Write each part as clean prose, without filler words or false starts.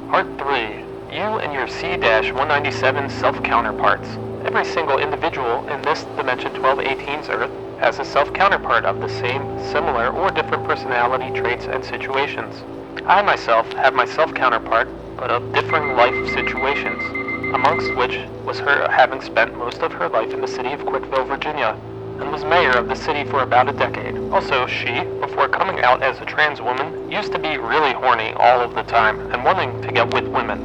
Part 3. You and your C-197 self-counterparts. Every single individual in this Dimension 1218's Earth has a self-counterpart of the same, similar, or different personality traits and situations. I myself have my self-counterpart, but of differing life situations, amongst which was her having spent most of her life in the city of Quickville, Virginia, and was mayor of the city for about a decade. Also, she, before coming out as a trans woman, used to be really horny all of the time and wanting to get with women.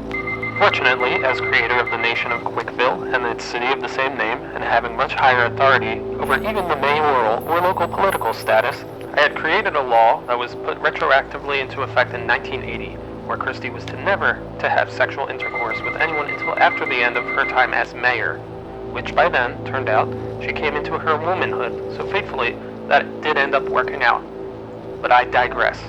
Fortunately, as creator of the nation of Quickville and its city of the same name, and having much higher authority over even the mayoral or local political status, I had created a law that was put retroactively into effect in 1980, where Christie was never to have sexual intercourse with anyone until after the end of her time as mayor, which by then turned out she came into her womanhood so faithfully that it did end up working out. But I digress.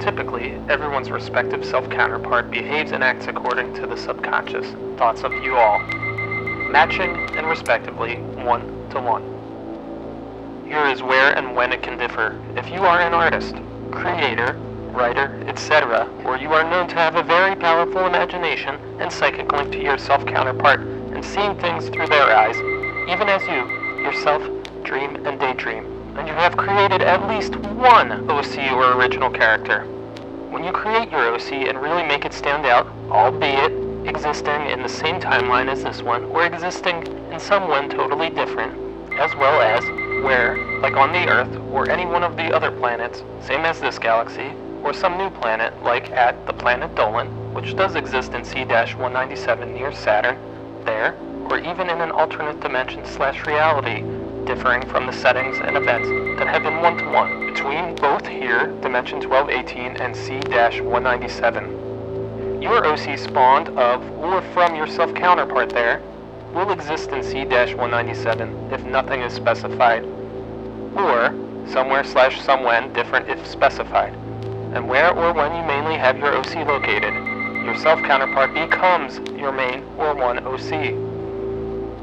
Typically, everyone's respective self-counterpart behaves and acts according to the subconscious thoughts of you all, matching and respectively 1 to 1. Here is where and when it can differ. If you are an artist, creator, writer, etc., or you are known to have a very powerful imagination and psychic link to your self-counterpart and seeing things through their eyes, even as you, yourself, dream and daydream, and you have created at least one OC or original character. When you create your OC and really make it stand out, albeit existing in the same timeline as this one, or existing in some one totally different, as well as where, like on the Earth or any one of the other planets, same as this galaxy, or some new planet like at the planet Dolan, which does exist in C-197 near Saturn, there, or even in an alternate dimension/reality, differing from the settings and events that have been 1 to 1 between both here, Dimension 1218 and C-197. Your OC spawned of or from your self-counterpart there will exist in C-197 if nothing is specified, or somewhere/somewhen different if specified. And where or when you mainly have your OC located, your self-counterpart becomes your main or one OC.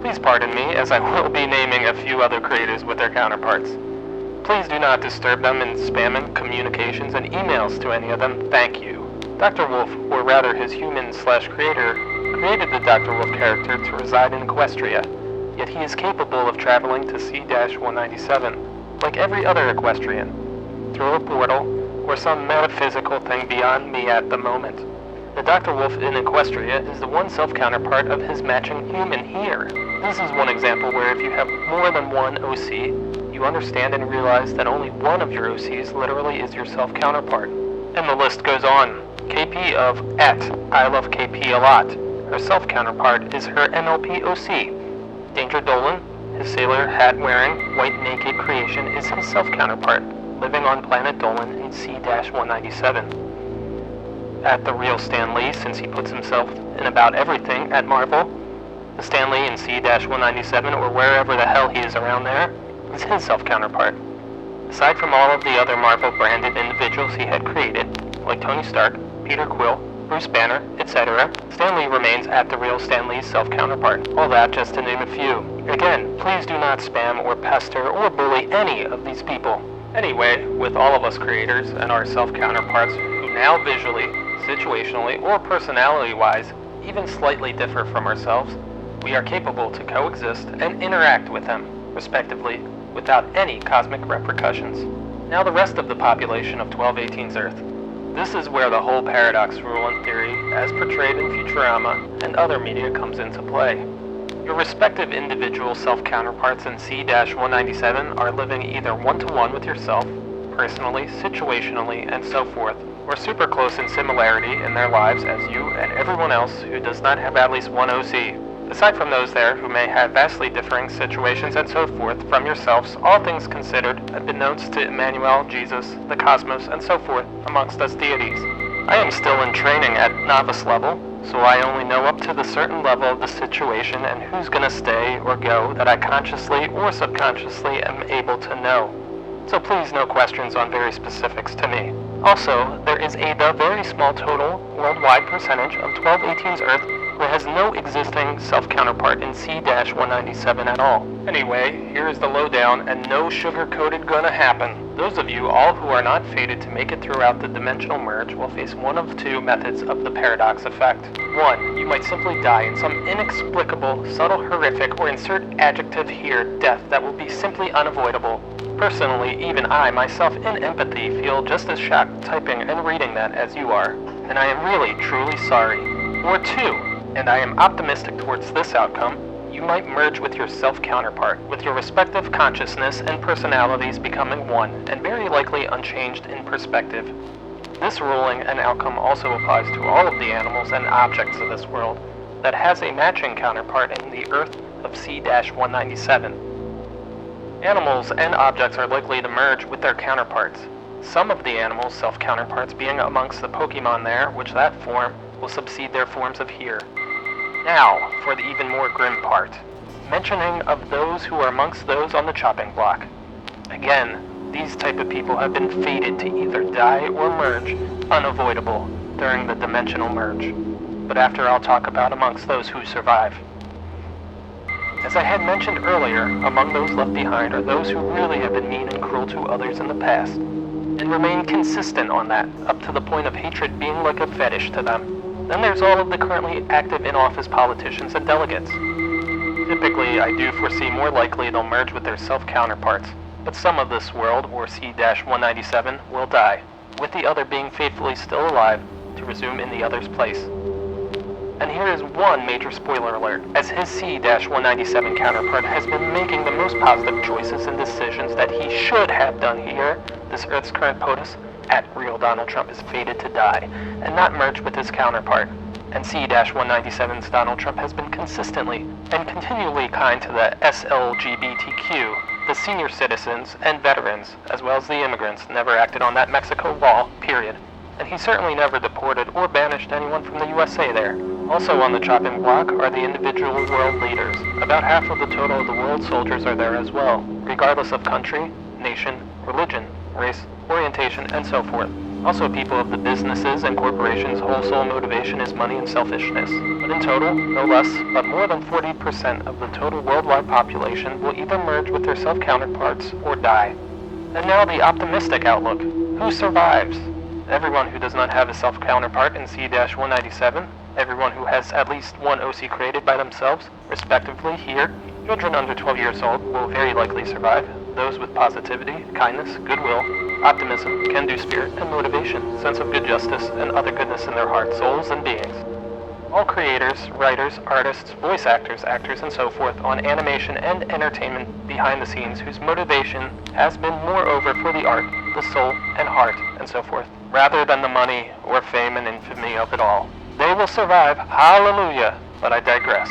Please pardon me, as I will be naming a few other creators with their counterparts. Please do not disturb them in spamming communications and emails to any of them, thank you. Dr. Wolf, or rather his human/creator, created the Dr. Wolf character to reside in Equestria, yet he is capable of traveling to C-197, like every other Equestrian, through a portal, or some metaphysical thing beyond me at the moment. The Dr. Wolf in Equestria is the one self-counterpart of his matching human here. This is one example where if you have more than one OC, you understand and realize that only one of your OCs literally is your self-counterpart. And the list goes on. KP of I love KP a lot. Her self-counterpart is her MLP OC. Danger Dolan, his sailor hat-wearing, white naked creation, is his self-counterpart, living on planet Dolan in C-197. At the real Stan Lee, since he puts himself in about everything at Marvel, the Stan Lee in C-197 or wherever the hell he is around there is his self-counterpart. Aside from all of the other Marvel-branded individuals he had created, like Tony Stark, Peter Quill, Bruce Banner, etc., Stan Lee remains at the real Stan Lee's self-counterpart. All that just to name a few. Again, please do not spam or pester or bully any of these people. Anyway, with all of us creators and our self-counterparts who now visually, situationally, or personality-wise even slightly differ from ourselves, we are capable to coexist and interact with them, respectively, without any cosmic repercussions. Now the rest of the population of 1218's Earth. This is where the whole paradox rule in theory, as portrayed in Futurama and other media, comes into play. Your respective individual self-counterparts in C-197 are living either 1 to 1 with yourself, personally, situationally, and so forth, or super close in similarity in their lives as you and everyone else who does not have at least one OC. Aside from those there who may have vastly differing situations and so forth from yourselves, all things considered, unbeknownst to Emmanuel, Jesus, the cosmos, and so forth, amongst us deities. I am still in training at novice level, so I only know up to the certain level of the situation and who's gonna stay or go that I consciously or subconsciously am able to know. So please no questions on very specifics to me. Also, there is a very small total worldwide percentage of 1218's Earth who has no existing self-counterpart in C-197 at all. Anyway, here is the lowdown, and no sugar-coated gonna happen. Those of you all who are not fated to make it throughout the dimensional merge will face one of two methods of the paradox effect. One, you might simply die in some inexplicable, subtle, horrific, or insert adjective here, death that will be simply unavoidable. Personally, even I, myself, in empathy, feel just as shocked typing and reading that as you are, and I am really, truly sorry. Or two, and I am optimistic towards this outcome, you might merge with your self-counterpart, with your respective consciousness and personalities becoming one, and very likely unchanged in perspective. This ruling and outcome also applies to all of the animals and objects of this world that has a matching counterpart in the Earth of C-197. Animals and objects are likely to merge with their counterparts. Some of the animals' self-counterparts being amongst the Pokemon there, which that form will succeed their forms of here. Now, for the even more grim part. Mentioning of those who are amongst those on the chopping block. Again, these type of people have been fated to either die or merge, unavoidable, during the dimensional merge. But after I'll talk about amongst those who survive. As I had mentioned earlier, among those left behind are those who really have been mean and cruel to others in the past, and remain consistent on that, up to the point of hatred being like a fetish to them. Then there's all of the currently active in-office politicians and delegates. Typically, I do foresee more likely they'll merge with their self-counterparts, but some of this world, or C-197, will die, with the other being faithfully still alive to resume in the other's place. And here is one major spoiler alert, as his C-197 counterpart has been making the most positive choices and decisions that he should have done here. This Earth's current POTUS, at real Donald Trump, is fated to die, and not merge with his counterpart. And C-197's Donald Trump has been consistently and continually kind to the SLGBTQ, the senior citizens and veterans, as well as the immigrants, never acted on that Mexico wall, period. And he certainly never deported or banished anyone from the USA there. Also on the chopping block are the individual world leaders. About half of the total of the world soldiers are there as well, regardless of country, nation, religion, race, orientation, and so forth. Also people of the businesses and corporations' whole sole motivation is money and selfishness. But in total, no less, but more than 40% of the total worldwide population will either merge with their self-counterparts or die. And now the optimistic outlook. Who survives? Everyone who does not have a self-counterpart in C-197, everyone who has at least one OC created by themselves, respectively here, children under 12 years old will very likely survive, those with positivity, kindness, goodwill, optimism, can-do spirit, and motivation, sense of good justice, and other goodness in their hearts, souls, and beings. All creators, writers, artists, voice actors, and so forth on animation and entertainment behind the scenes whose motivation has been moreover for the art, the soul, and heart, and so forth, rather than the money or fame and infamy of it all. They will survive, hallelujah, but I digress.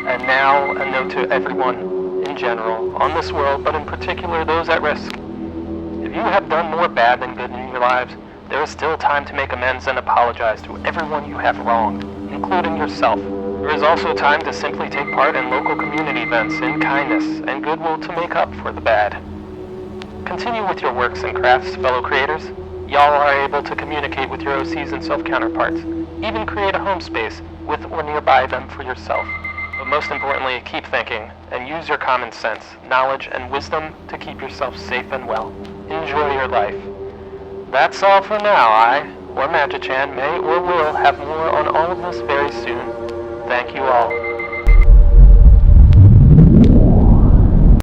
And now a note to everyone in general on this world, but in particular those at risk. If you have done more bad than good in your lives, there is still time to make amends and apologize to everyone you have wronged, including yourself. There is also time to simply take part in local community events in kindness and goodwill to make up for the bad. Continue with your works and crafts, fellow creators. Y'all are able to communicate with your OCs and self-counterparts, even create a home space with or nearby them for yourself. But most importantly, keep thinking and use your common sense, knowledge, and wisdom to keep yourself safe and well. Enjoy your life. That's all for now. I, or Magichan, may or will have more on all of this very soon. Thank you all.